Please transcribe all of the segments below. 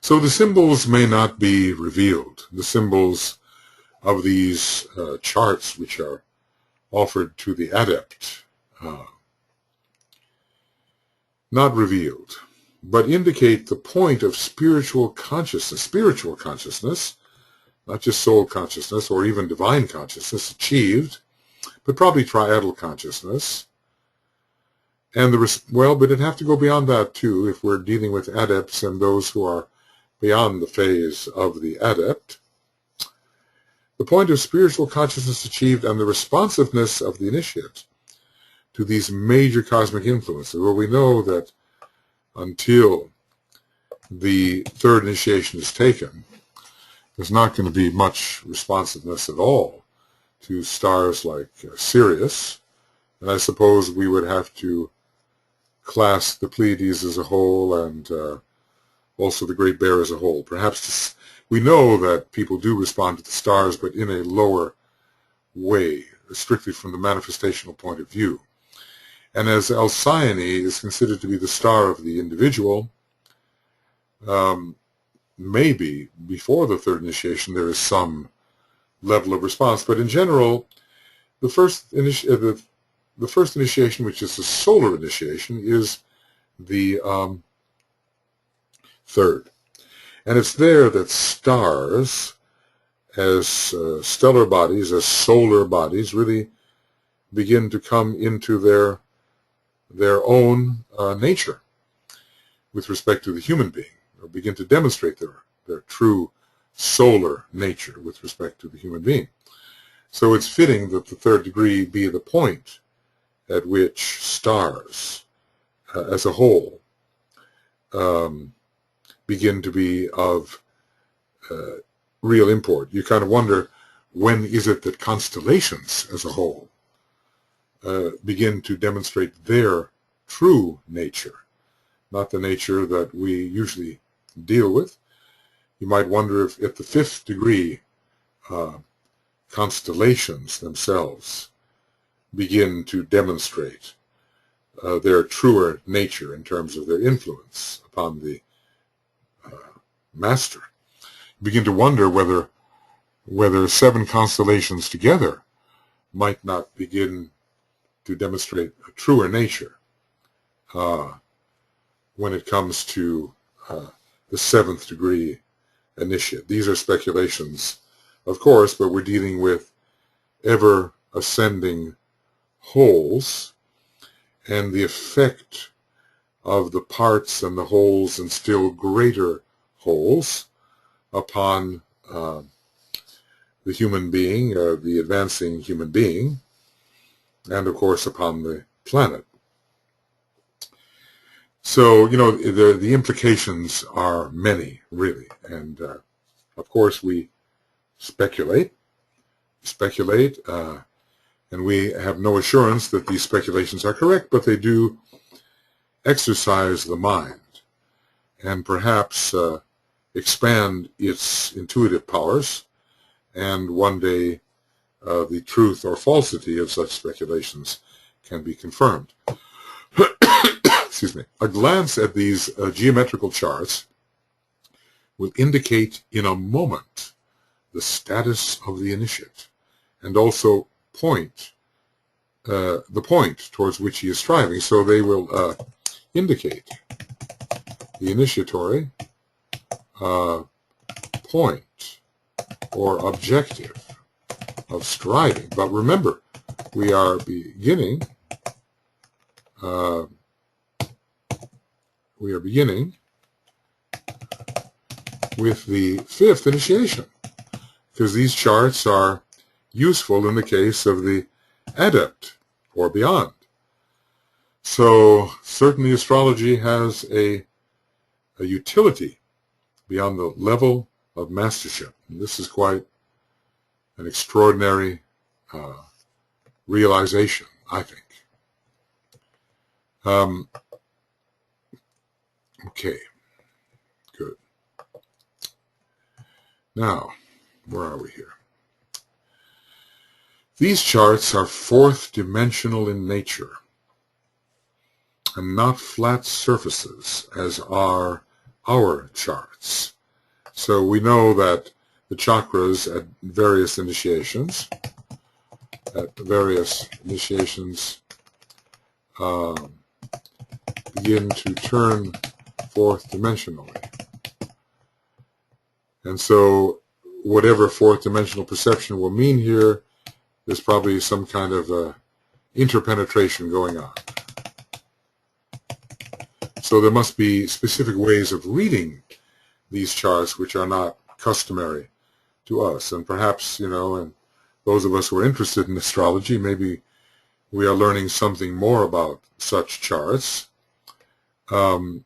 So the symbols may not be revealed. The symbols of these charts, which are offered to the adept, not revealed, but indicate the point of spiritual consciousness, not just soul consciousness or even divine consciousness achieved, but probably triadal consciousness. And but it'd have to go beyond that too if we're dealing with adepts and those who are beyond the phase of the adept. The point of spiritual consciousness achieved and the responsiveness of the initiate to these major cosmic influences. Well, we know that until the third initiation is taken, there's not going to be much responsiveness at all to stars like Sirius, and I suppose we would have to class the Pleiades as a whole and also the Great Bear as a whole. Perhaps we know that people do respond to the stars, but in a lower way, strictly from the manifestational point of view. And as Alcyone is considered to be the star of the individual, maybe before the third initiation there is some level of response. But in general, the first initiation, which is the solar initiation, is the third. And it's there that stars, as stellar bodies, as solar bodies, really begin to come into their own nature with respect to the human being, or begin to demonstrate their true solar nature with respect to the human being. So it's fitting that the third degree be the point at which stars as a whole begin to be of real import. You kind of wonder, when is it that constellations as a whole begin to demonstrate their true nature, not the nature that we usually deal with? You might wonder if at the fifth degree constellations themselves begin to demonstrate their truer nature in terms of their influence upon the master. You begin to wonder whether 7 constellations together might not begin to demonstrate a truer nature when it comes to the 7th degree initiate. These are speculations, of course, but we're dealing with ever ascending wholes and the effect of the parts and the wholes and still greater wholes upon the human being, the advancing human being, and of course upon the planet. So, you know, the implications are many, really, and of course we speculate, and we have no assurance that these speculations are correct, but they do exercise the mind and perhaps expand its intuitive powers, and one day the truth or falsity of such speculations can be confirmed. Excuse me. A glance at these geometrical charts will indicate in a moment the status of the initiate, and also the point towards which he is striving. So they will indicate the initiatory point or objective of striving. But remember, we are beginning with the 5th initiation, because these charts are useful in the case of the adept or beyond. So certainly astrology has a utility beyond the level of mastership. And this is quite an extraordinary realization, I think. Okay, good. Now, where are we here? These charts are 4th dimensional in nature and not flat surfaces as are our charts. So we know that the chakras at various initiations, begin to turn fourth dimensionally. And so whatever fourth dimensional perception will mean here, there's probably some kind of interpenetration going on. So there must be specific ways of reading these charts which are not customary to us. And perhaps, and those of us who are interested in astrology, maybe we are learning something more about such charts on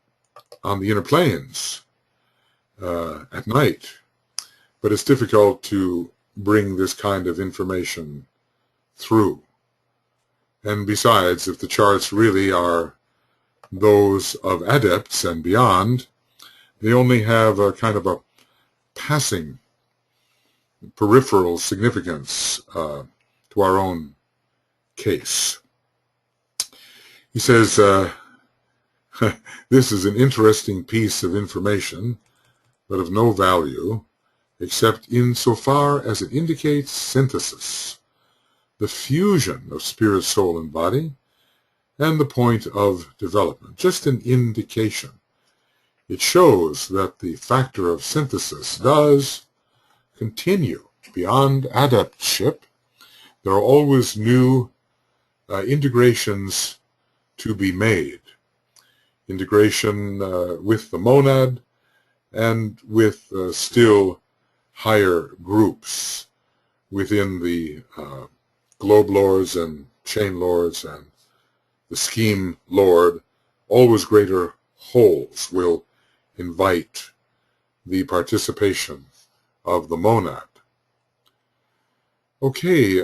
the inner planes at night. But it's difficult to bring this kind of information through. And besides, if the charts really are those of adepts and beyond, they only have a kind of a passing peripheral significance to our own case. He says, this is an interesting piece of information, but of no value, except insofar as it indicates synthesis, the fusion of spirit, soul, and body, and the point of development. Just an indication. It shows that the factor of synthesis does continue beyond adeptship. There are always new integrations to be made. Integration with the monad and with still higher groups within the globe lords and chain lords and the scheme lord. Always greater wholes will invite the participation of the monad. Okay,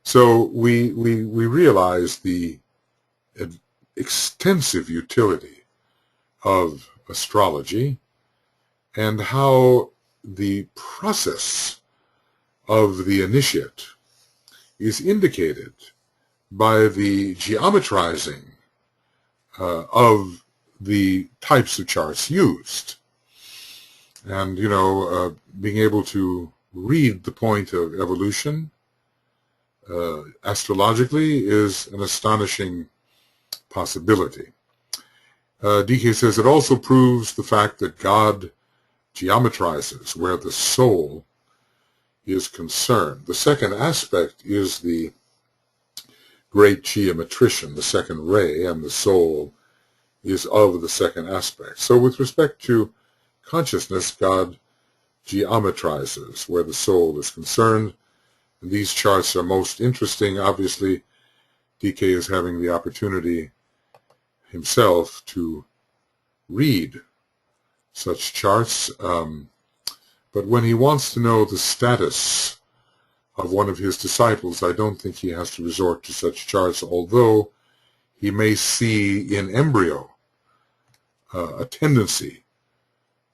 so we realize the extensive utility of astrology and how the process of the initiate is indicated by the geometrizing of the types of charts used. And, being able to read the point of evolution astrologically is an astonishing possibility. DK says it also proves the fact that God geometrizes where the soul is concerned. The second aspect is the great geometrician, the second ray, and the soul is of the second aspect. So with respect to consciousness, God geometrizes where the soul is concerned. And these charts are most interesting. Obviously, DK is having the opportunity himself to read such charts, but when he wants to know the status of one of his disciples, I don't think he has to resort to such charts, although he may see in embryo a tendency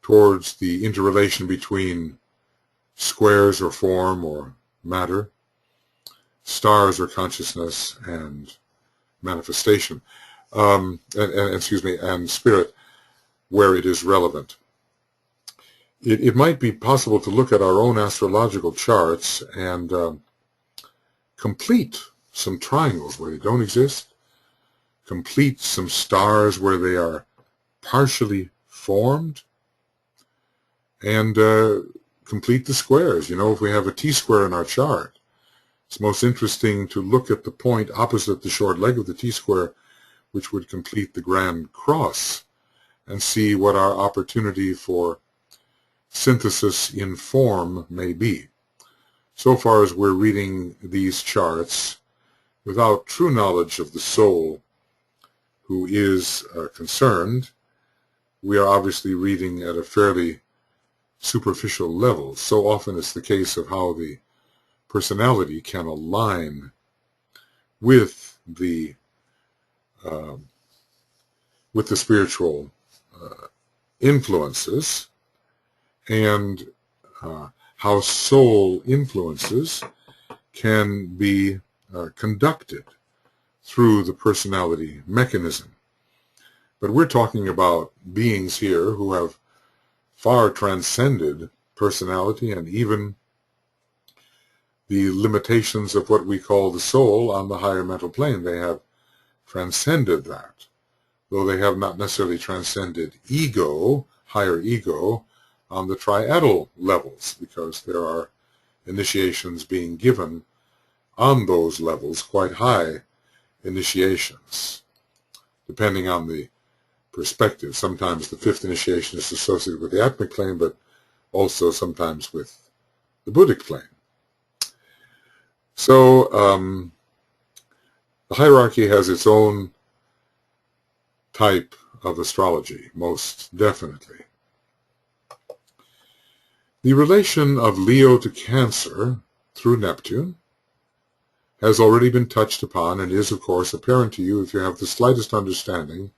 towards the interrelation between squares or form or matter, stars or consciousness, and manifestation, and spirit, where it is relevant. It might be possible to look at our own astrological charts and complete some triangles where they don't exist, complete some stars where they are partially formed, and complete the squares. If we have a T-square in our chart, it's most interesting to look at the point opposite the short leg of the T-square, which would complete the grand cross, and see what our opportunity for synthesis in form may be. So far as we're reading these charts without true knowledge of the soul who is concerned, we are obviously reading at a fairly superficial level. So often it's the case of how the personality can align with the spiritual influences, and how soul influences can be conducted through the personality mechanism. But we're talking about beings here who have far transcended personality and even the limitations of what we call the soul on the higher mental plane. They have transcended that, though they have not necessarily transcended ego, higher ego, on the triadal levels, because there are initiations being given on those levels, quite high initiations, depending on the perspective. Sometimes the fifth initiation is associated with the Atmic plane, but also sometimes with the Buddhic plane. So the hierarchy has its own type of astrology, most definitely. The relation of Leo to Cancer through Neptune has already been touched upon and is, of course, apparent to you if you have the slightest understanding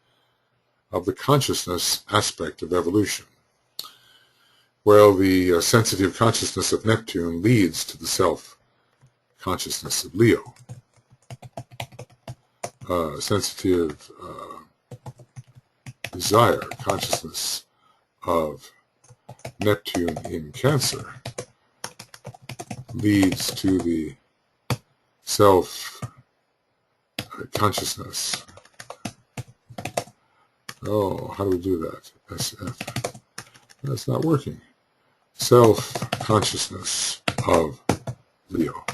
of the consciousness aspect of evolution. Well, the sensitive consciousness of Neptune leads to the self-consciousness of Leo. Sensitive desire consciousness of Neptune in Cancer leads to the self-consciousness. Oh, how do we do that? SF. That's not working. Self-consciousness of Leo.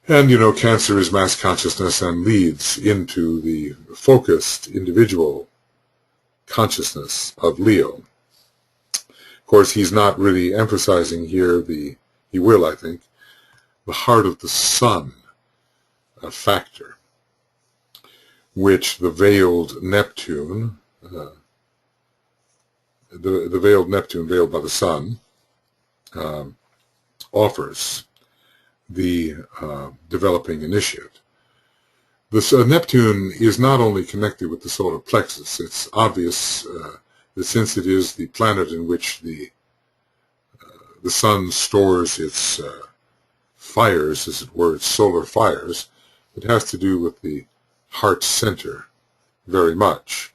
And, you know, Cancer is mass consciousness and leads into the focused individual consciousness of Leo. Of course, he's not really emphasizing here he will, I think, the heart of the sun factor, which the veiled Neptune, the veiled Neptune, veiled by the sun, offers the developing initiate. Neptune is not only connected with the solar plexus. It's obvious that since it is the planet in which the sun stores its fires, as it were, its solar fires, it has to do with the heart center very much.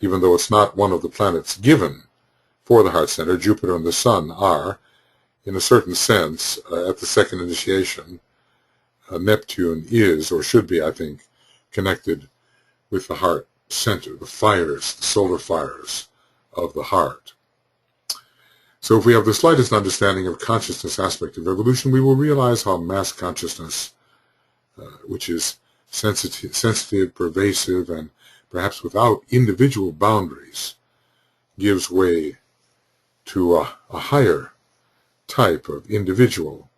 Even though it's not one of the planets given for the heart center, Jupiter and the sun are, in a certain sense, at the second initiation, Neptune is, or should be, I think, connected with the heart center, the fires, the solar fires of the heart. So if we have the slightest understanding of consciousness aspect of evolution, we will realize how mass consciousness, which is sensitive, pervasive, and perhaps without individual boundaries, gives way to a higher type of individual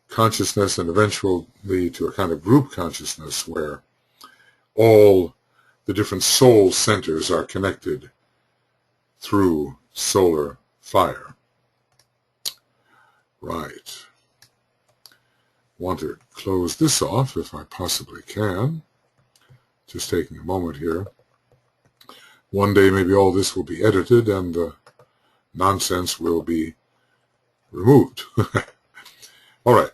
consciousness, and eventually to a kind of group consciousness where all the different soul centers are connected through solar fire. Right. Want to close this off if I possibly can. Just taking a moment here. One day maybe all this will be edited and the nonsense will be removed. All right.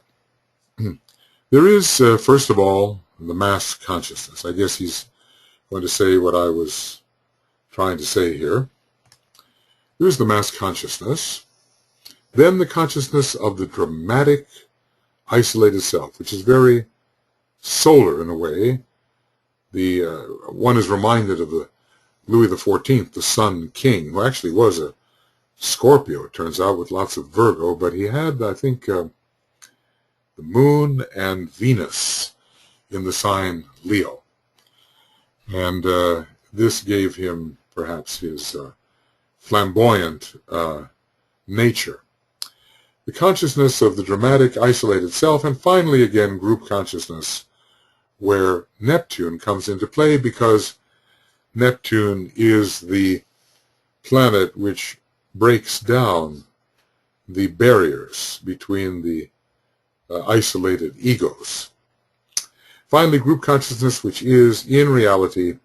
There is, first of all, the mass consciousness. I guess he's going to say what I was trying to say here. There's the mass consciousness. Then the consciousness of the dramatic, isolated self, which is very solar in a way. One is reminded of the Louis XIV, the Sun King, who actually was a Scorpio, it turns out, with lots of Virgo, but he had, I think, the Moon and Venus in the sign Leo. And this gave him perhaps his flamboyant nature. The consciousness of the dramatic, isolated self, and finally, again, group consciousness, where Neptune comes into play, because Neptune is the planet which breaks down the barriers between the isolated egos. Finally, group consciousness, which is, in reality,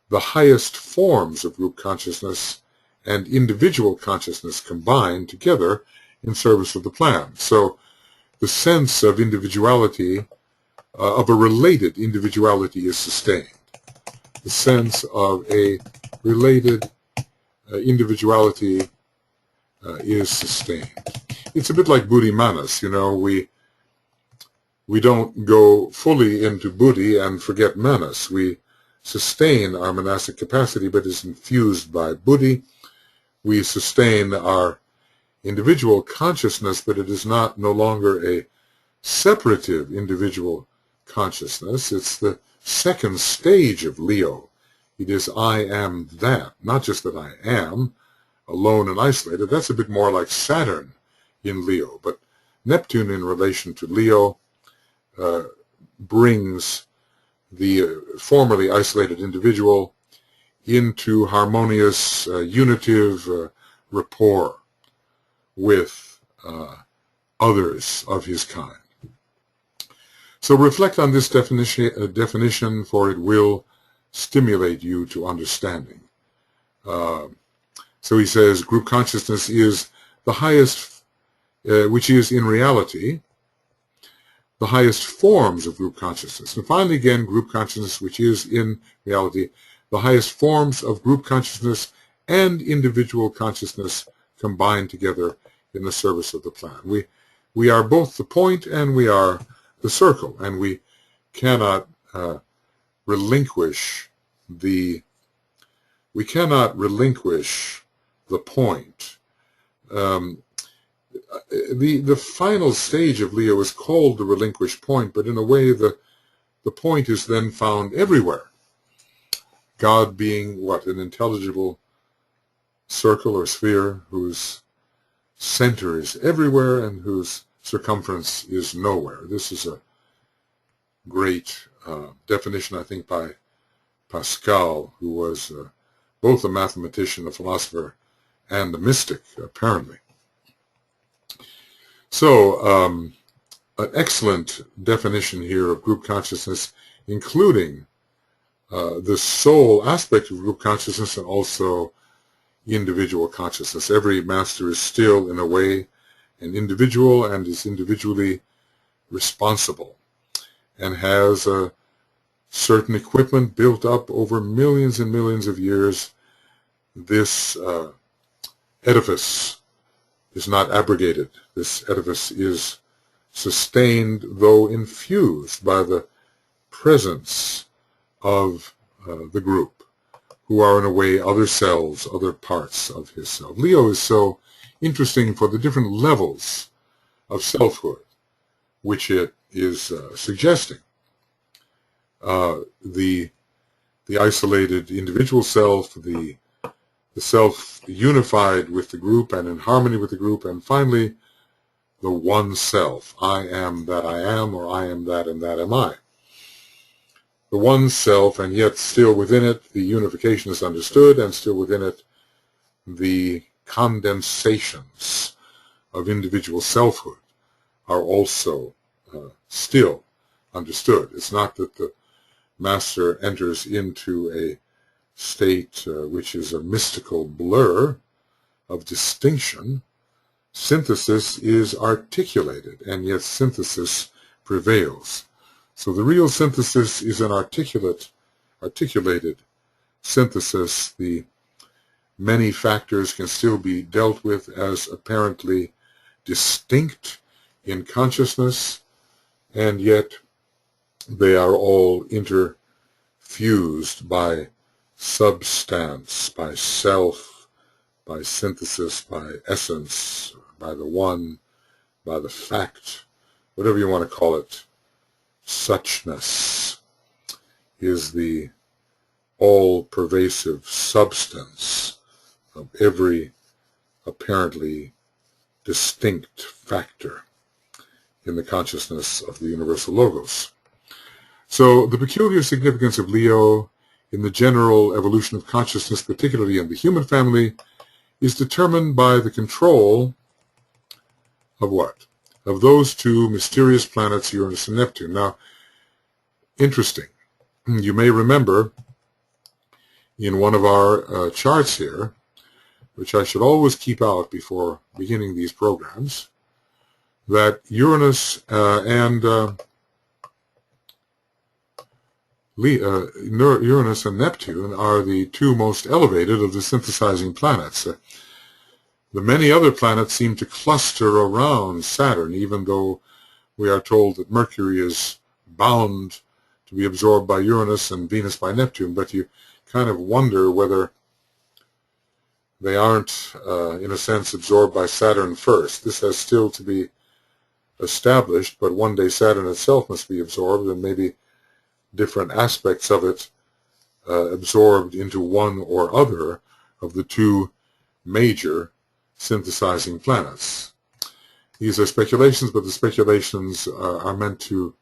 the highest forms of group consciousness and individual consciousness combined together in service of the plan. So the sense of individuality, of a related individuality, is sustained. The sense of a related individuality is sustained. It's a bit like buddhi manas, we don't go fully into buddhi and forget manas. We sustain our monastic capacity, but is infused by buddhi. We sustain our individual consciousness, but it is no longer a separative individual consciousness. It's the second stage of Leo. It is I am that, not just that I am alone and isolated. That's a bit more like Saturn in Leo, but Neptune in relation to Leo brings the formerly isolated individual into harmonious, unitive rapport with others of his kind. So reflect on this definition, for it will stimulate you to understanding. So he says, group consciousness is the highest, which is in reality the highest forms of group consciousness. And finally, again, group consciousness, which is in reality the highest forms of group consciousness and individual consciousness combined together in the service of the plan. We are both the point and we are the circle, and we cannot relinquish the point. The final stage of Leo is called the relinquished point, but in a way the point is then found everywhere. God being what? An intelligible circle or sphere whose center is everywhere and whose circumference is nowhere. This is a great definition, I think, by Pascal, who was both a mathematician, a philosopher, and a mystic, apparently. So, an excellent definition here of group consciousness, including the soul aspect of group consciousness and also individual consciousness. Every master is still, in a way, an individual and is individually responsible and has a certain equipment built up over millions and millions of years. This edifice is not abrogated. This edifice is sustained, though infused by the presence of the group, who are in a way other selves, other parts of his self. Leo is so interesting for the different levels of selfhood which it is suggesting. The isolated individual self, the self unified with the group and in harmony with the group, and finally the one self. I am that I am, or I am that and that am I. The one self, and yet still within it the unification is understood, and still within it the condensations of individual selfhood are also still understood. It's not that the master enters into a state which is a mystical blur of distinction. Synthesis is articulated, and yet synthesis prevails. So the real synthesis is an articulated synthesis. The many factors can still be dealt with as apparently distinct in consciousness, and yet they are all interfused by substance, by self, by synthesis, by essence, by the one, by the fact, whatever you want to call it. Suchness is the all-pervasive substance of every apparently distinct factor in the consciousness of the universal logos. So the peculiar significance of Leo in the general evolution of consciousness, particularly in the human family, is determined by the control of what? Of those two mysterious planets, Uranus and Neptune. Now, interesting. You may remember in one of our charts here, which I should always keep out before beginning these programs, that Uranus and Uranus and Neptune are the two most elevated of the synthesizing planets. The many other planets seem to cluster around Saturn, even though we are told that Mercury is bound to be absorbed by Uranus and Venus by Neptune, but you kind of wonder whether they aren't, in a sense, absorbed by Saturn first. This has still to be established, but one day Saturn itself must be absorbed, and maybe different aspects of it absorbed into one or other of the two major synthesizing planets. These are speculations, but the speculations are meant to,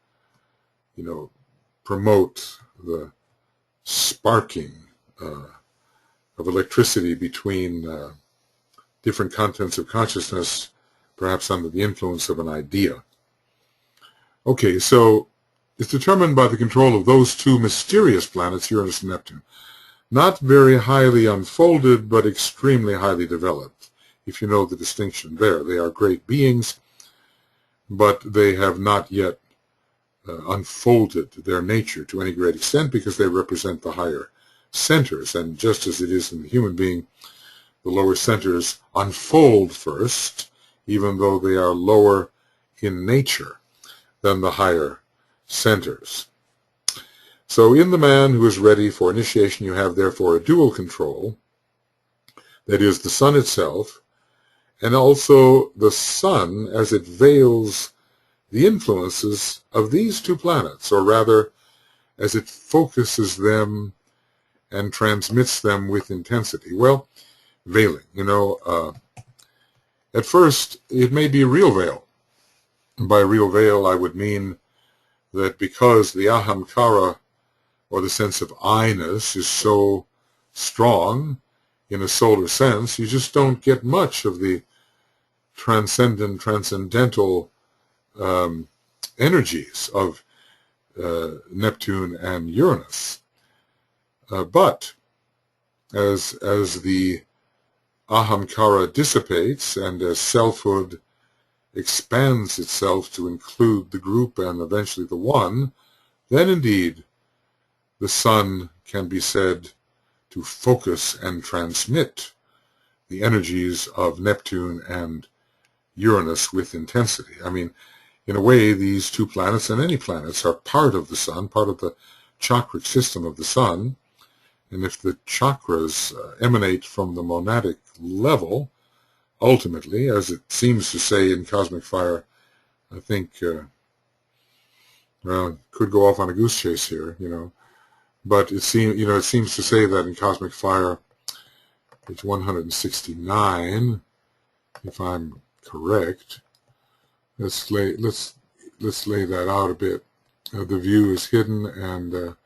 promote the sparking of electricity between different contents of consciousness, perhaps under the influence of an idea. Okay, so it's determined by the control of those two mysterious planets, Uranus and Neptune. Not very highly unfolded, but extremely highly developed, if you know the distinction there. They are great beings, but they have not yet unfolded their nature to any great extent because they represent the higher centers. And just as it is in the human being, the lower centers unfold first, even though they are lower in nature than the higher centers. So in the man who is ready for initiation, you have therefore a dual control, that is the sun itself, and also the sun as it veils the influences of these two planets, or rather as it focuses them and transmits them with intensity. Well, veiling, at first it may be a real veil. And by real veil I would mean that because the ahamkara, or the sense of I-ness, is so strong in a solar sense, you just don't get much of the transcendental energies of Neptune and Uranus. But as the ahamkara dissipates and as selfhood expands itself to include the group and eventually the one, then indeed the sun can be said to focus and transmit the energies of Neptune and Uranus with intensity. I mean, in a way, these two planets and any planets are part of the sun, part of the chakric system of the sun. And if the chakras emanate from the monadic level, ultimately, as it seems to say in Cosmic Fire, I think, could go off on a goose chase here, but it seems to say that in Cosmic Fire, page 169, if I'm correct. Let's lay that out a bit. The view is hidden and the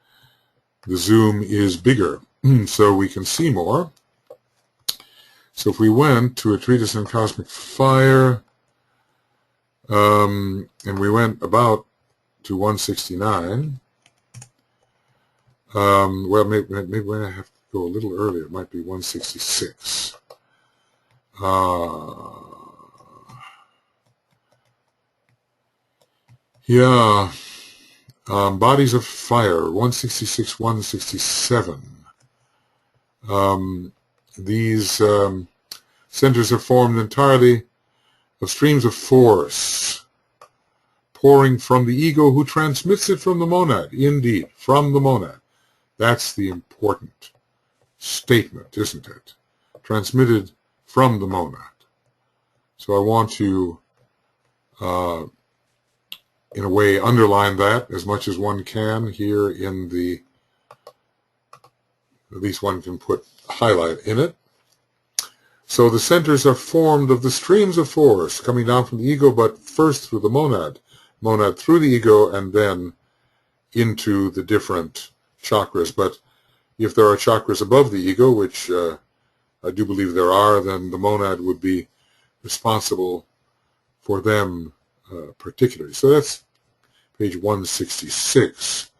zoom is bigger, so we can see more. So if we went to a treatise on Cosmic Fire, and we went about to 169, well, maybe I have to go a little earlier. It might be 166. Yeah, bodies of fire, 166, 167. These centers are formed entirely of streams of force pouring from the ego, who transmits it from the monad. Indeed, from the monad. That's the important statement, isn't it? Transmitted from the monad. So I want to, in a way, underline that as much as one can here in the, at least one can put a highlight in it. So the centers are formed of the streams of force coming down from the ego, but first through the monad through the ego, and then into the different chakras. But if there are chakras above the ego, which I do believe there are, then the monad would be responsible for them particularly. So that's page 166,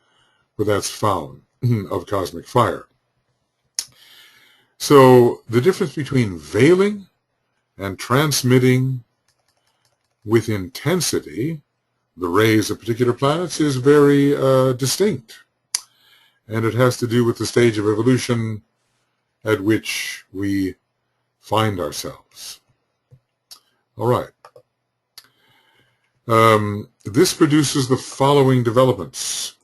where that's found, of Cosmic Fire. So the difference between veiling and transmitting with intensity the rays of particular planets is very distinct. and it has to do with the stage of evolution at which we find ourselves. All right. This produces the following developments.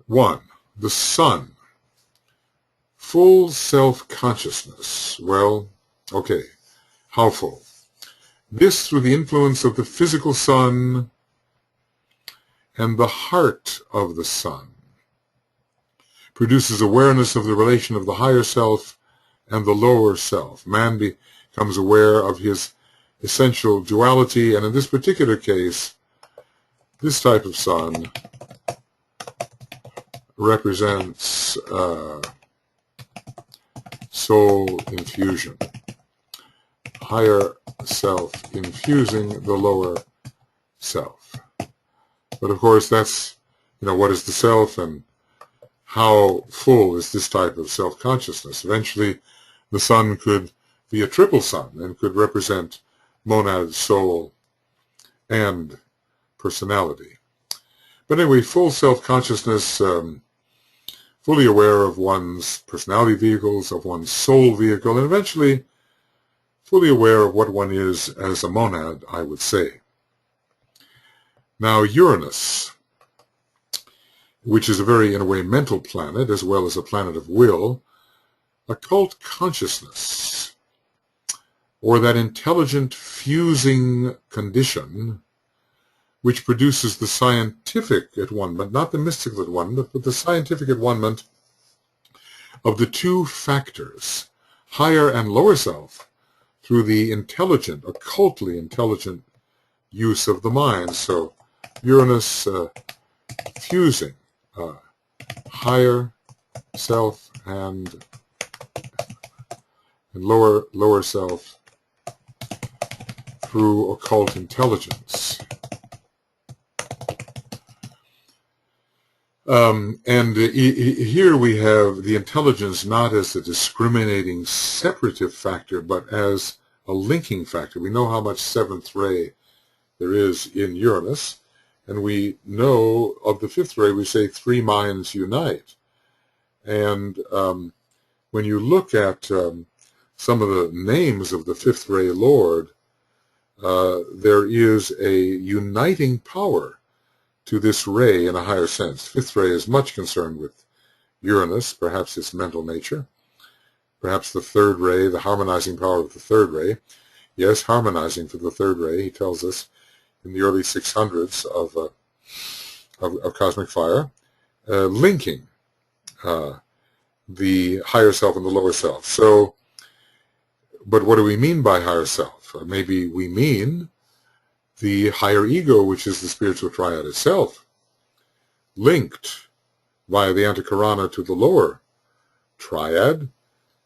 1. The sun. Full self-consciousness. Well, okay. How full? This through the influence of the physical sun and the heart of the sun. Produces awareness of the relation of the higher self and the lower self. Man becomes aware of his essential duality, and in this particular case, this type of sun represents soul infusion. Higher self infusing the lower self. But of course, that's, what is the self and how full is this type of self-consciousness? Eventually, the sun could be a triple sun and could represent monad, soul, and personality. But anyway, full self-consciousness, fully aware of one's personality vehicles, of one's soul vehicle, and eventually fully aware of what one is as a monad, I would say. Now, Uranus, which is a very, in a way, mental planet, as well as a planet of will, occult consciousness, or that intelligent fusing condition which produces the scientific at one moment, not the mystical at one moment, but the scientific at one moment of the two factors, higher and lower self, through the intelligent, occultly intelligent use of the mind. So Uranus fusing higher self and lower self through occult intelligence. Here we have the intelligence not as a discriminating separative factor, but as a linking factor. We know how much seventh ray there is in Uranus, and we know of the fifth ray, we say three minds unite. And when you look at some of the names of the fifth ray Lord, there is a uniting power to this ray in a higher sense. Fifth ray is much concerned with Uranus, perhaps its mental nature, perhaps the third ray, the harmonizing power of the third ray. Yes, harmonizing for the third ray, he tells us in the early 600s of cosmic fire, linking the higher self and the lower self. So, but what do we mean by higher self? Maybe we mean the higher ego, which is the spiritual triad itself, linked via the antikarana to the lower triad.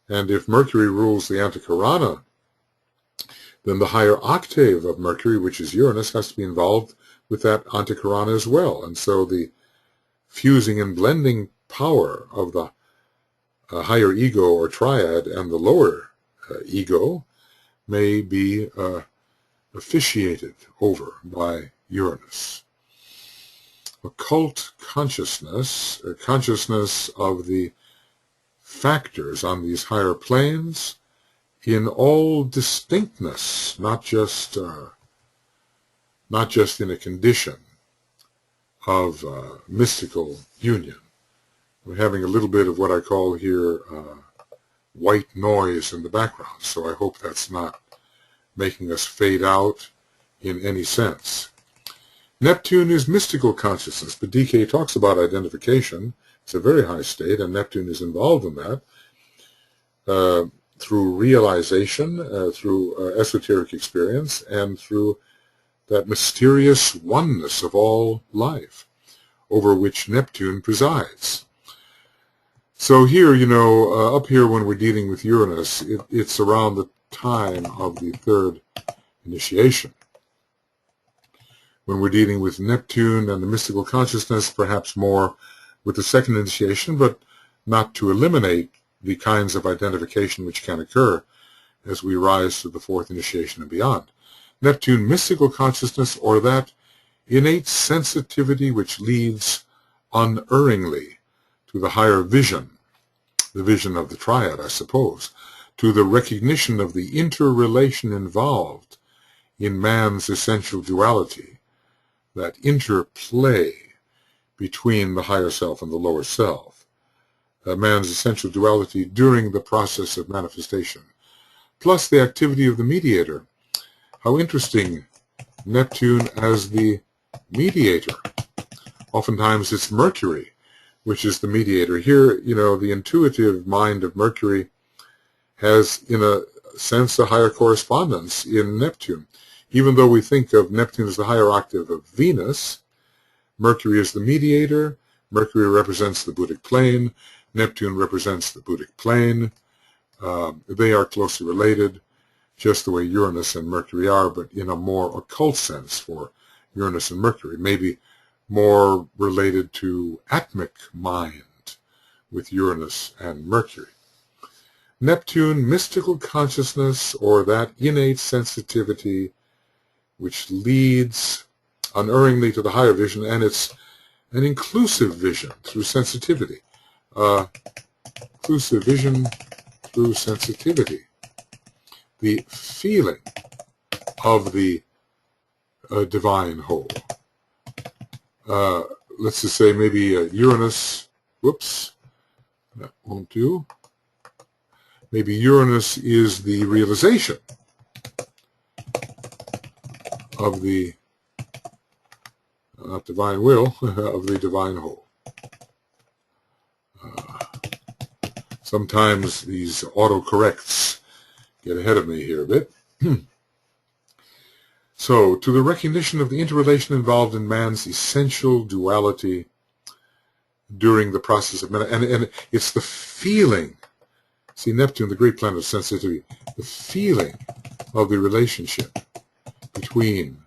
And if Mercury rules the antikarana, then the higher octave of Mercury, which is Uranus, has to be involved with that antikarana as well. And so the fusing and blending power of the higher ego or triad and the lower ego may be officiated over by Uranus. Occult consciousness, consciousness of the factors on these higher planes in all distinctness, not just in a condition of mystical union. We're having a little bit of what I call here white noise in the background, so I hope that's not making us fade out in any sense. Neptune is mystical consciousness, but DK talks about identification. It's a very high state, and Neptune is involved in that through realization, through esoteric experience, and through that mysterious oneness of all life over which Neptune presides. So here, up here when we're dealing with Uranus, it's around the time of the third initiation. When we're dealing with Neptune and the mystical consciousness, perhaps more with the second initiation, but not to eliminate the kinds of identification which can occur as we rise to the fourth initiation and beyond. Neptune, mystical consciousness, or that innate sensitivity which leads unerringly to the higher vision, the vision of the triad, I suppose, to the recognition of the interrelation involved in man's essential duality, that interplay between the higher self and the lower self, man's essential duality during the process of manifestation, plus the activity of the mediator. How interesting, Neptune as the mediator. Oftentimes it's Mercury, which is the mediator. Here, the intuitive mind of Mercury has, in a sense, a higher correspondence in Neptune. Even though we think of Neptune as the higher octave of Venus, Mercury is the mediator. Mercury represents the Buddhic plane. Neptune represents the Buddhic plane. They are closely related, just the way Uranus and Mercury are, but in a more occult sense for Uranus and Mercury, maybe more related to atmic mind with Uranus and Mercury. Neptune, mystical consciousness, or that innate sensitivity which leads unerringly to the higher vision, and it's an inclusive vision through sensitivity. Inclusive vision through sensitivity. The feeling of the divine whole. Let's just say maybe Uranus, whoops, that won't do. Maybe Uranus is the realization of the, not divine will, of the divine whole. Sometimes these autocorrects get ahead of me here a bit. So, to the recognition of the interrelation involved in man's essential duality during the process of and it's the feeling. See, Neptune, the great planet of sensitivity, the feeling of the relationship between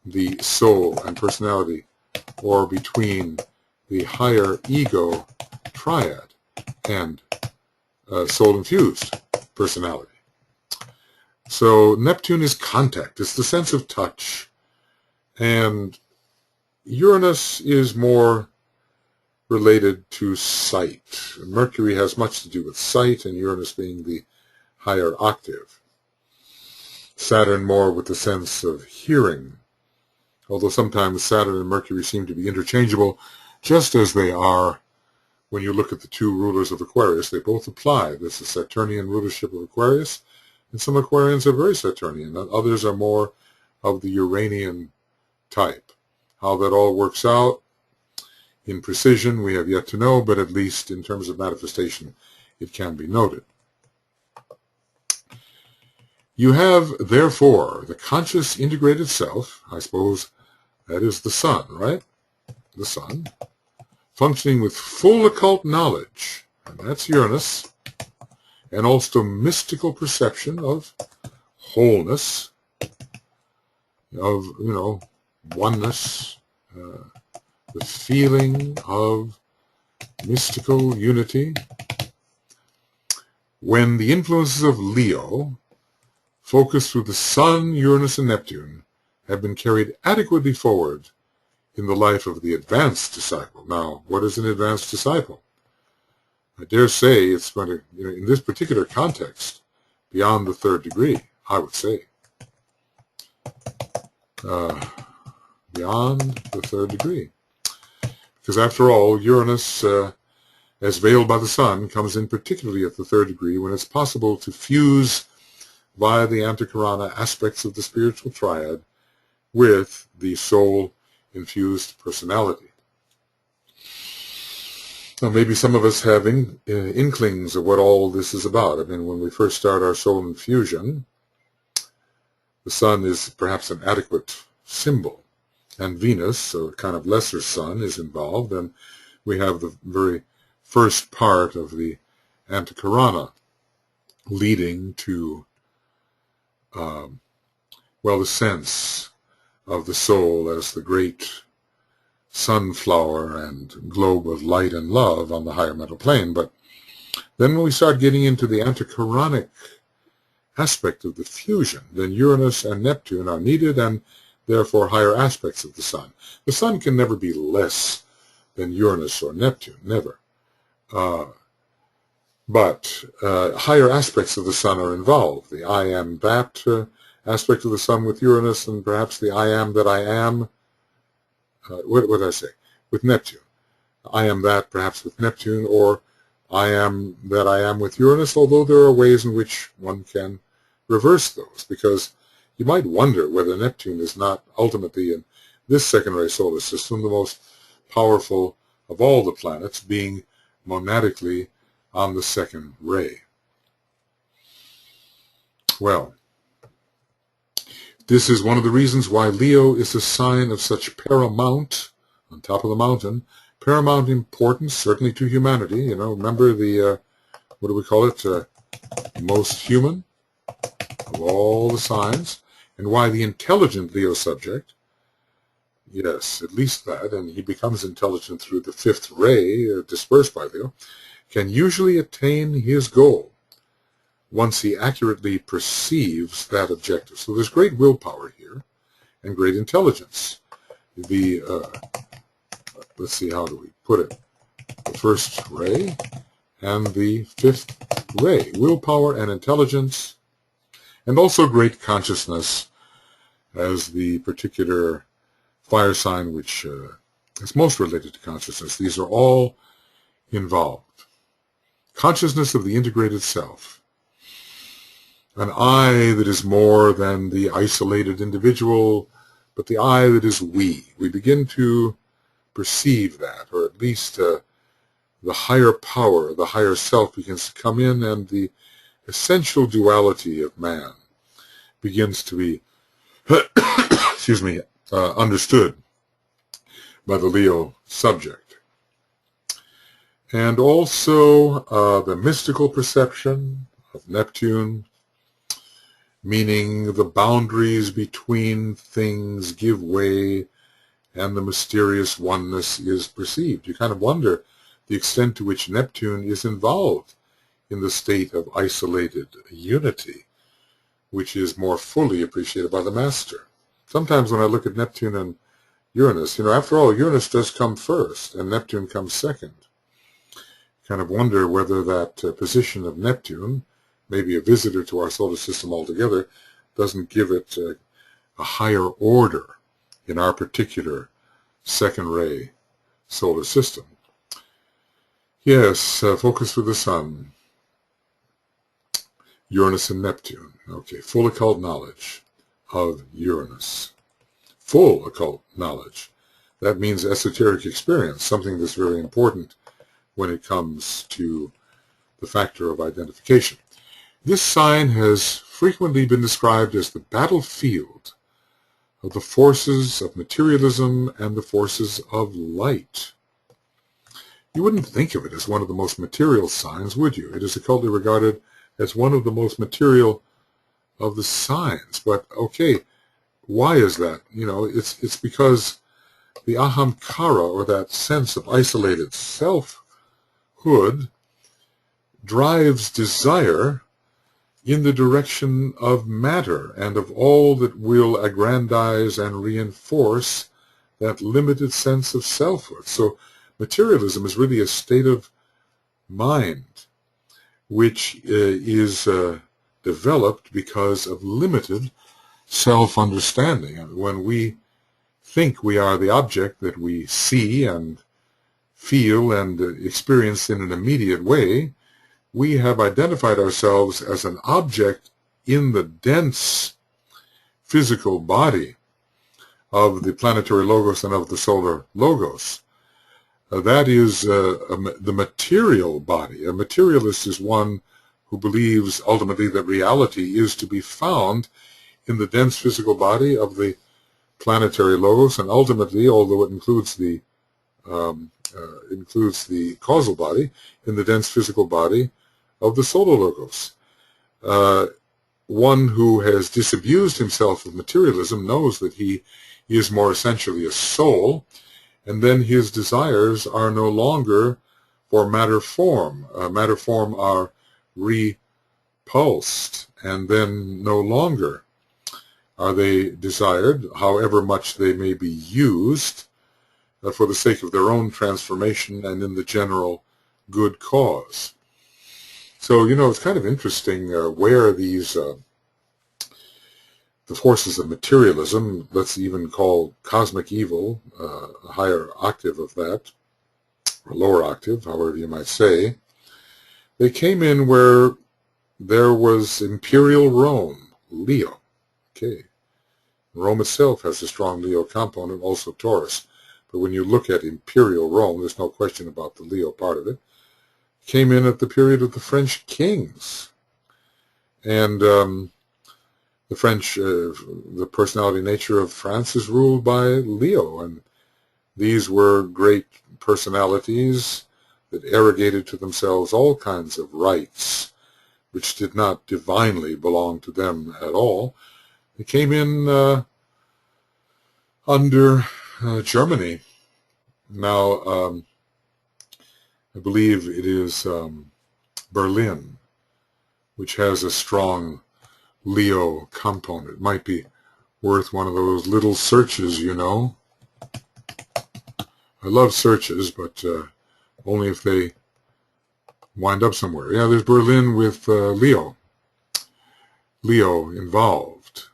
the soul and personality, or between the higher ego triad and soul-infused personality. So Neptune is contact. It's the sense of touch. And Uranus is more related to sight. Mercury has much to do with sight, and Uranus being the higher octave. Saturn more with the sense of hearing, although sometimes Saturn and Mercury seem to be interchangeable, just as they are when you look at the two rulers of Aquarius. They both apply. This is Saturnian rulership of Aquarius, and some Aquarians are very Saturnian, and others are more of the Uranian type. How that all works out in precision, we have yet to know, but at least in terms of manifestation, it can be noted. You have, therefore, the conscious integrated self, I suppose that is the sun, right? The sun, functioning with full occult knowledge, and that's Uranus, and also mystical perception of wholeness, of, oneness, the feeling of mystical unity. When the influences of Leo, focused through the Sun, Uranus, and Neptune, have been carried adequately forward in the life of the advanced disciple. Now, what is an advanced disciple? I dare say it's going to, in this particular context, beyond the third degree, I would say. Beyond the third degree. Because after all, Uranus, as veiled by the sun, comes in particularly at the third degree when it's possible to fuse via the antikarana aspects of the spiritual triad with the soul-infused personality. Now, maybe some of us have inklings of what all this is about. I mean, when we first start our soul infusion, the sun is perhaps an adequate symbol, and Venus, a kind of lesser sun, is involved, and we have the very first part of the antikarana leading to, the sense of the soul as the great sunflower and globe of light and love on the higher mental plane. But then when we start getting into the antikaranic aspect of the fusion, then Uranus and Neptune are needed, and therefore higher aspects of the sun. The sun can never be less than Uranus or Neptune, never. But higher aspects of the sun are involved. The I am that aspect of the sun with Uranus, and perhaps the I am that I am, what did I say? With Neptune. I am that perhaps with Neptune, or I am that I am with Uranus, although there are ways in which one can reverse those, because you might wonder whether Neptune is not ultimately in this secondary solar system the most powerful of all the planets, being monadically on the second ray. Well, this is one of the reasons why Leo is a sign of such paramount, on top of the mountain, paramount importance, certainly to humanity. You know, remember the, what do we call it, most human of all the signs, and why the intelligent Leo subject, yes, at least that, and he becomes intelligent through the fifth ray dispersed by Leo, can usually attain his goal once he accurately perceives that objective. So there's great willpower here and great intelligence. The, let's see, how do we put it? The first ray and the fifth ray. Willpower and intelligence, and also great consciousness as the particular fire sign which is most related to consciousness. These are all involved. Consciousness of the integrated self. An I that is more than the isolated individual, but the I that is we. We begin to perceive that, or at least the higher power, the higher self begins to come in, and the essential duality of man begins to be excuse me, understood by the Leo subject. And also the mystical perception of Neptune, meaning the boundaries between things give way and the mysterious oneness is perceived. You kind of wonder the extent to which Neptune is involved in the state of isolated unity, which is more fully appreciated by the master. Sometimes when I look at Neptune and Uranus, you know, after all, Uranus does come first and Neptune comes second. Kind of wonder whether that position of Neptune, maybe a visitor to our solar system altogether, doesn't give it a higher order in our particular second ray solar system. Yes, focus for the sun. Uranus and Neptune. Okay, full occult knowledge of Uranus. Full occult knowledge. That means esoteric experience, something that's very important when it comes to the factor of identification. This sign has frequently been described as the battlefield of the forces of materialism and the forces of light. You wouldn't think of it as one of the most material signs, would you? It is occultly regarded as one of the most material of the signs. But okay, why is that? You know, it's because the ahamkara, or that sense of isolated selfhood, drives desire in the direction of matter and of all that will aggrandize and reinforce that limited sense of selfhood. So materialism is really a state of mind which is developed because of limited self-understanding. When we think we are the object that we see and feel and experience in an immediate way, we have identified ourselves as an object in the dense physical body of the planetary logos and of the solar logos. That is the material body. A materialist is one who believes ultimately that reality is to be found in the dense physical body of the planetary logos, and ultimately, although it includes the causal body, in the dense physical body of the solar logos. One who has disabused himself of materialism knows that he is more essentially a soul, and then his desires are no longer for matter form. Matter form are repulsed, and then no longer are they desired, however much they may be used for the sake of their own transformation and in the general good cause. So, it's kind of interesting where these, the forces of materialism, let's even call cosmic evil, a higher octave of that, or lower octave, however you might say, they came in where there was imperial Rome, Leo. Okay. Rome itself has a strong Leo component, also Taurus. But when you look at imperial Rome, there's no question about the Leo part of it. Came in at the period of the French kings. And the personality nature of France is ruled by Leo. And these were great personalities that arrogated to themselves all kinds of rights, which did not divinely belong to them at all. They came in under Germany. Now, I believe it is Berlin, which has a strong Leo component. It might be worth one of those little searches, I love searches, but only if they wind up somewhere. Yeah, there's Berlin with Leo involved.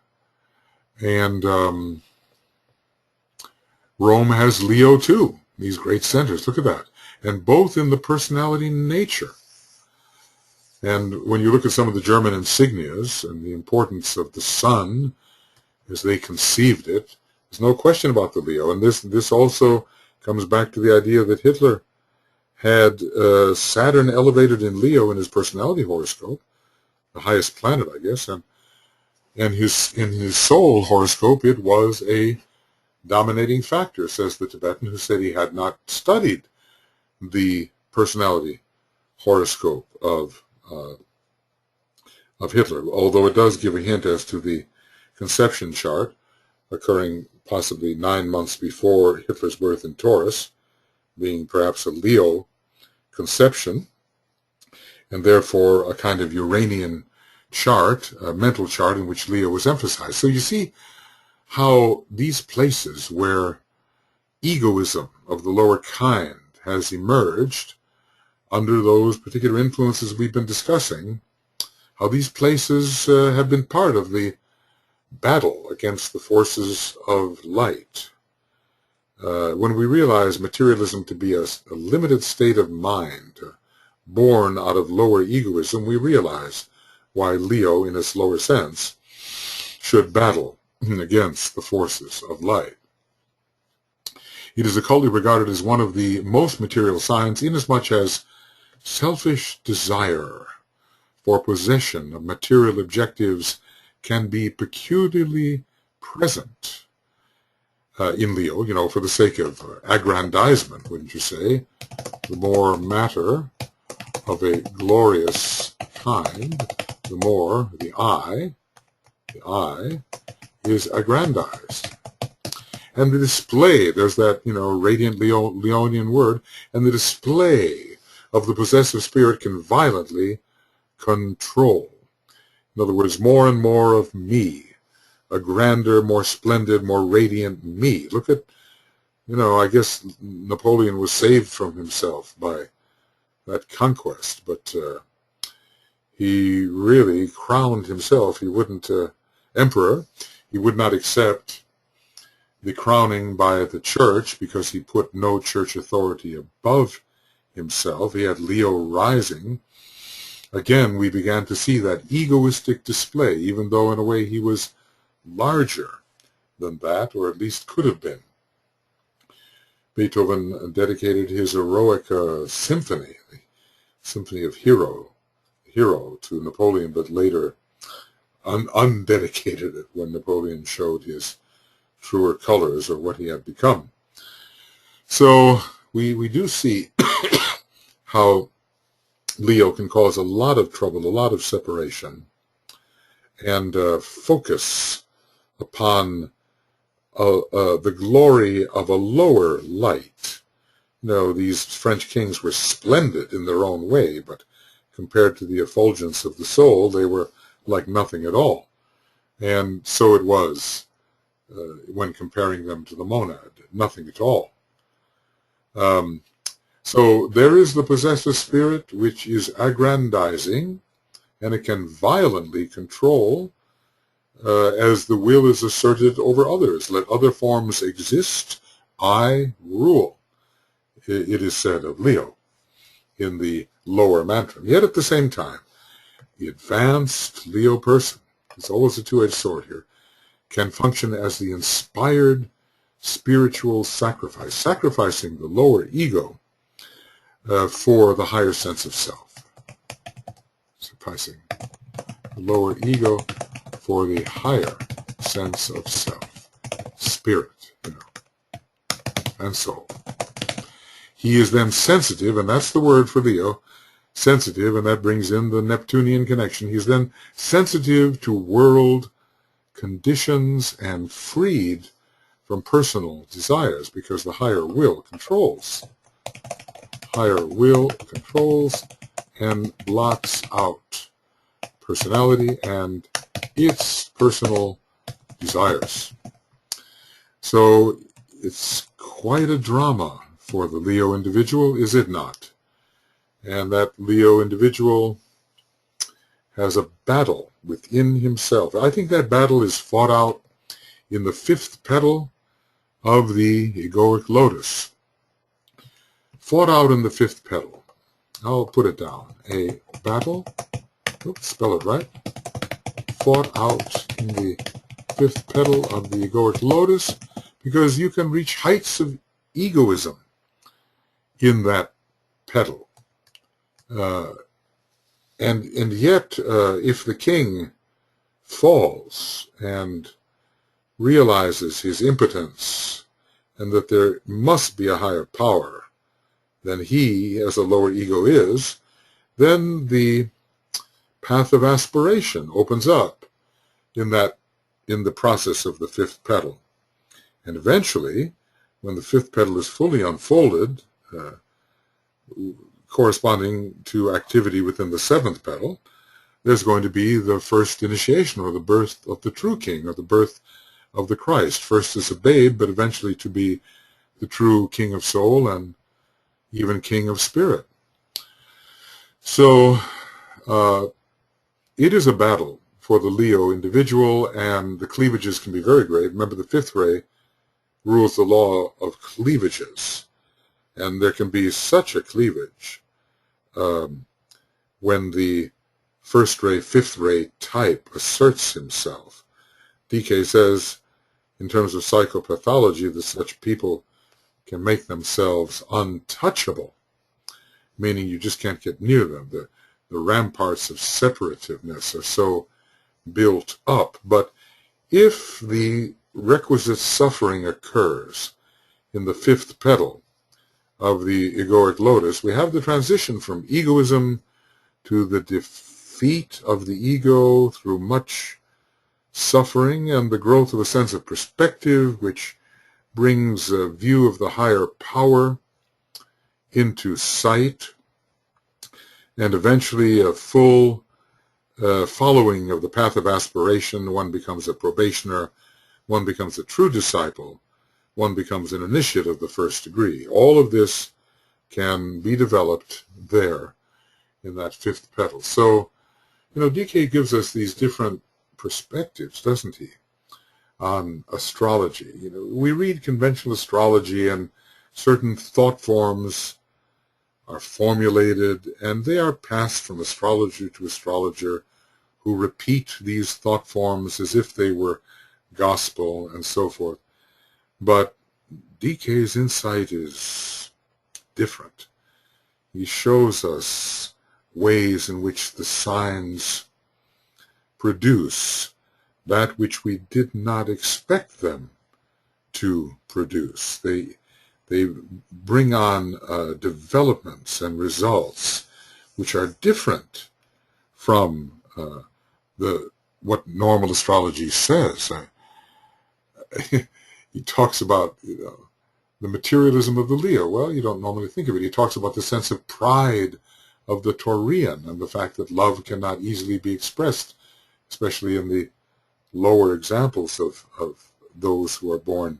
And Rome has Leo too, these great centers. Look at that. And both in the personality nature. And when you look at some of the German insignias and the importance of the sun as they conceived it, there's no question about the Leo. And this also comes back to the idea that Hitler had Saturn elevated in Leo in his personality horoscope, the highest planet, I guess, and in his soul horoscope, it was a dominating factor, says the Tibetan, who said he had not studied the personality horoscope of Hitler, although it does give a hint as to the conception chart occurring possibly 9 months before Hitler's birth in Taurus, being perhaps a Leo conception, and therefore a kind of Uranian chart, a mental chart in which Leo was emphasized. So you see how these places where egoism of the lower kind has emerged under those particular influences we've been discussing, how these places have been part of the battle against the forces of light. When we realize materialism to be a limited state of mind, born out of lower egoism, we realize why Leo, in its lower sense, should battle against the forces of light. It is occultly regarded as one of the most material signs, inasmuch as selfish desire for possession of material objectives can be peculiarly present in Leo, for the sake of aggrandizement, wouldn't you say? The more matter of a glorious kind, the more the I is aggrandized. And the display, there's that, radiant Leonian word, and the display of the possessive spirit can violently control. In other words, more and more of me, a grander, more splendid, more radiant me. Look at, I guess Napoleon was saved from himself by that conquest, but he really crowned himself. He wouldn't, emperor, he would not accept the crowning by the church because he put no church authority above himself. He had Leo rising. Again, we began to see that egoistic display, even though in a way he was larger than that, or at least could have been. Beethoven dedicated his heroic symphony, the Symphony of Hero to Napoleon, but later undedicated it when Napoleon showed his truer colors or what he had become. So we do see how Leo can cause a lot of trouble, a lot of separation, and focus upon the glory of a lower light. These French kings were splendid in their own way, but compared to the effulgence of the soul, they were like nothing at all. And so it was when comparing them to the monad, nothing at all. So there is the possessive spirit, which is aggrandizing, and it can violently control as the will is asserted over others. Let other forms exist, I rule, it is said of Leo in the lower mantram. Yet at the same time, the advanced Leo person, it's always a two-edged sword here, can function as the inspired spiritual sacrifice, sacrificing the lower ego for the higher sense of self. Sacrificing the lower ego for the higher sense of self, spirit, and soul. He is then sensitive, and that's the word for Leo, sensitive, and that brings in the Neptunian connection. He's then sensitive to world conditions and freed from personal desires, because the higher will controls. Higher will controls and blocks out personality and its personal desires. So it's quite a drama for the Leo individual, is it not? And that Leo individual has a battle within himself. I think that battle is fought out in the fifth petal of the egoic lotus. Fought out in the fifth petal. I'll put it down. A battle, spell it right, fought out in the fifth petal of the egoic lotus, because you can reach heights of egoism in that petal. And yet, if the king falls and realizes his impotence and that there must be a higher power than he, as a lower ego, is, then the path of aspiration opens up in the process of the fifth petal. And eventually, when the fifth petal is fully unfolded, corresponding to activity within the seventh petal, there's going to be the first initiation, or the birth of the true king, or the birth of the Christ. First as a babe, but eventually to be the true king of soul and even king of spirit. So it is a battle for the Leo individual, and the cleavages can be very great. Remember, the fifth ray rules the law of cleavages, and there can be such a cleavage when the first ray, fifth ray type asserts himself. DK says, in terms of psychopathology, that such people can make themselves untouchable, meaning you just can't get near them. The ramparts of separativeness are so built up. But if the requisite suffering occurs in the fifth petal of the egoic lotus, we have the transition from egoism to the defeat of the ego through much suffering and the growth of a sense of perspective, which brings a view of the higher power into sight, and eventually a full following of the path of aspiration. One becomes a probationer, one becomes a true disciple, one becomes an initiate of the first degree. All of this can be developed there in that fifth petal. So, DK gives us these different perspectives, doesn't he, on astrology. We read conventional astrology, and certain thought forms are formulated, and they are passed from astrologer to astrologer, who repeat these thought forms as if they were gospel and so forth. But DK's insight is different. He shows us ways in which the signs produce that which we did not expect them to produce. They bring on developments and results which are different from what normal astrology says. He talks about the materialism of the Leo. Well, you don't normally think of it. He talks about the sense of pride of the Taurian and the fact that love cannot easily be expressed, especially in the lower examples of those who are born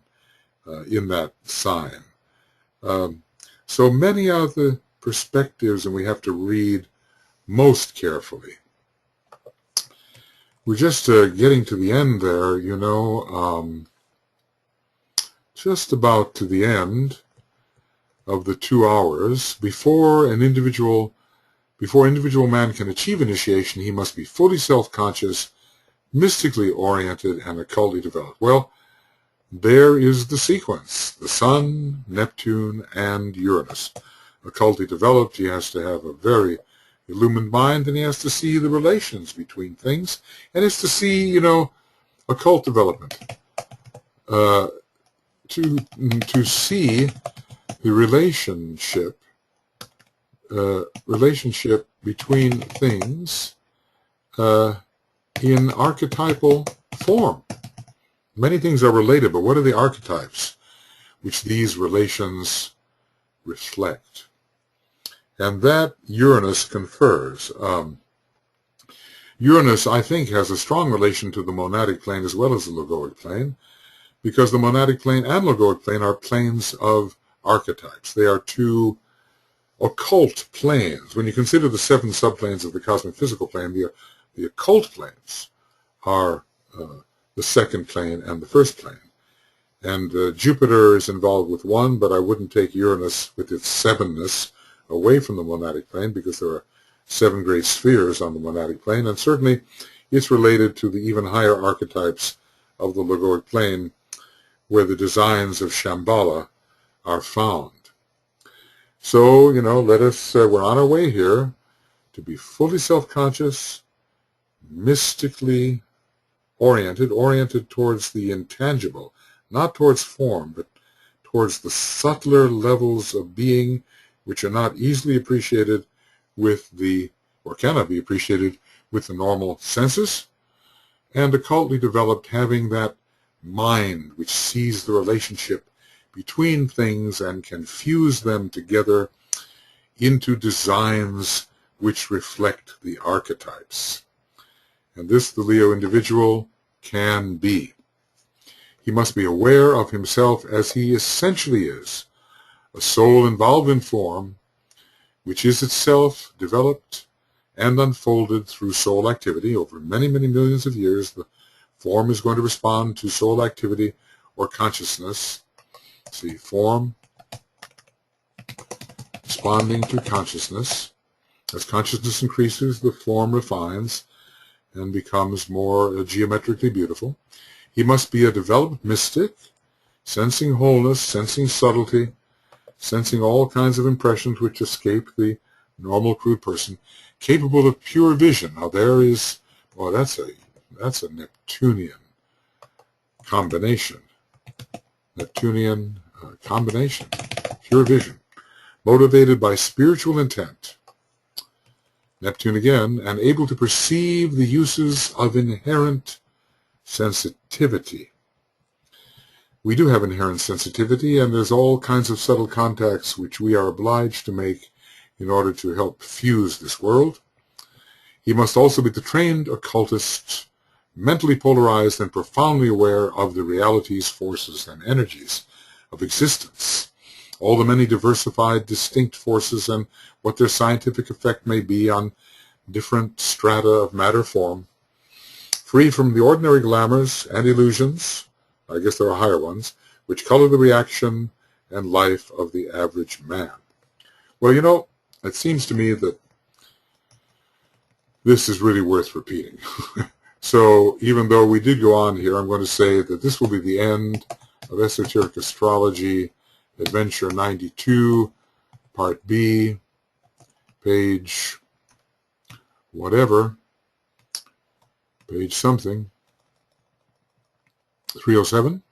in that sign. So many are the perspectives, and we have to read most carefully. We're just getting to the end there, you know, just about to the end of the 2 hours. Before individual man can achieve initiation, he must be fully self-conscious, mystically oriented, and occultly developed. Well, there is the sequence: the Sun, Neptune, and Uranus. Occultly developed, he has to have a very illumined mind, and he has to see the relations between things, and it's to see, you know, occult development, to see the relationship between things in archetypal form. Many things are related, but what are the archetypes which these relations reflect? And that Uranus confers. Uranus, I think, has a strong relation to the monadic plane as well as the logoic plane, because the monadic plane and logoic plane are planes of archetypes. They are two occult planes. When you consider the 7 subplanes of the cosmic physical plane, the occult planes are the second plane and the first plane. And Jupiter is involved with one, but I wouldn't take Uranus with its 7-ness away from the monadic plane, because there are 7 great spheres on the monadic plane, and certainly it's related to the even higher archetypes of the logoic plane, where the designs of Shambhala are found. So, you know, let us, we're on our way here to be fully self-conscious, mystically oriented towards the intangible, not towards form, but towards the subtler levels of being which are not easily appreciated with or cannot be appreciated with the normal senses, and occultly developed, having that mind which sees the relationship between things and can fuse them together into designs which reflect the archetypes. And this the Leo individual can be. He must be aware of himself as he essentially is, a soul involved in form, which is itself developed and unfolded through soul activity over many, many millions of years. The form is going to respond to soul activity or consciousness. See, form responding to consciousness. As consciousness increases, the form refines and becomes more geometrically beautiful. He must be a developed mystic, sensing wholeness, sensing subtlety, sensing all kinds of impressions which escape the normal crude person, capable of pure vision. Now there is, well, that's a Neptunian combination. Neptunian combination, pure vision, motivated by spiritual intent. Neptune again, and able to perceive the uses of inherent sensitivity. We do have inherent sensitivity, and there's all kinds of subtle contacts which we are obliged to make in order to help fuse this world. He must also be the trained occultist, mentally polarized and profoundly aware of the realities, forces, and energies of existence, all the many diversified, distinct forces and what their scientific effect may be on different strata of matter form, free from the ordinary glamours and illusions, I guess there are higher ones, which color the reaction and life of the average man. Well, you know, it seems to me that this is really worth repeating. So even though we did go on here, I'm going to say that this will be the end of Esoteric Astrology, Adventure 92, Part B, page whatever, page something, 307,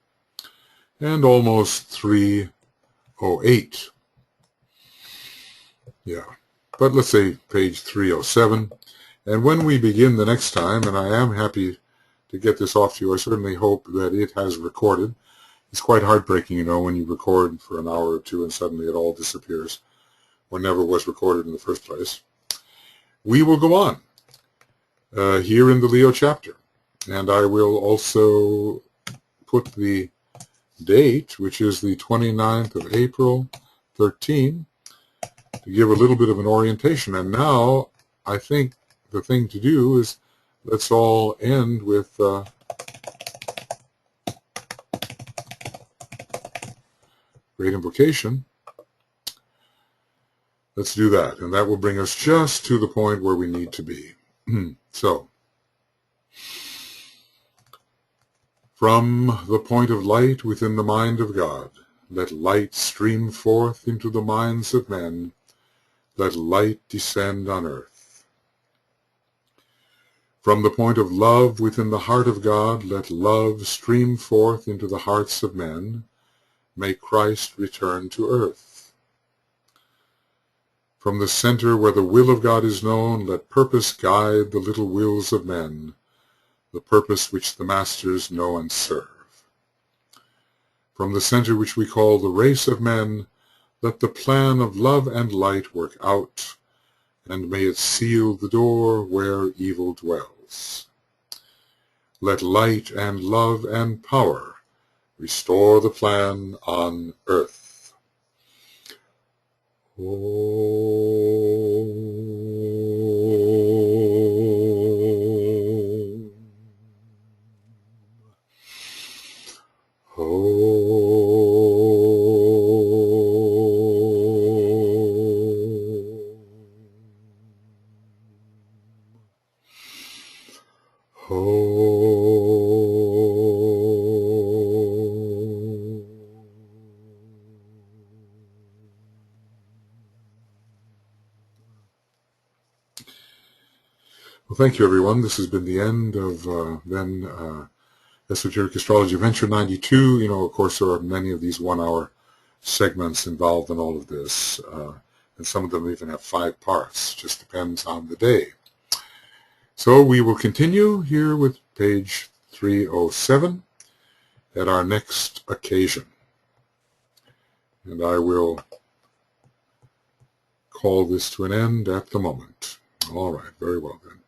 and almost 308. Yeah, but let's say page 307. And when we begin the next time, and I am happy to get this off to you, I certainly hope that it has recorded. It's quite heartbreaking, you know, when you record for an hour or two and suddenly it all disappears, or never was recorded in the first place. We will go on here in the Leo chapter, and I will also put the date, which is the 29th of April, 13, to give a little bit of an orientation. And now I think the thing to do is let's all end with great invocation. Let's do that, and that will bring us just to the point where we need to be. So, from the point of light within the mind of God, let light stream forth into the minds of men. Let light descend on earth. From the point of love within the heart of God, let love stream forth into the hearts of men. May Christ return to earth. From the center where the will of God is known, let purpose guide the little wills of men, the purpose which the masters know and serve. From the center which we call the race of men, let the plan of love and light work out, and may it seal the door where evil dwells. Let light and love and power restore the plan on earth. Well, thank you, everyone. This has been the end of Esoteric Astrology Venture 92. Of course, there are many of these one-hour segments involved in all of this, and some of them even have 5 parts. Just depends on the day. So we will continue here with page 307 at our next occasion. And I will call this to an end at the moment. All right, very well then.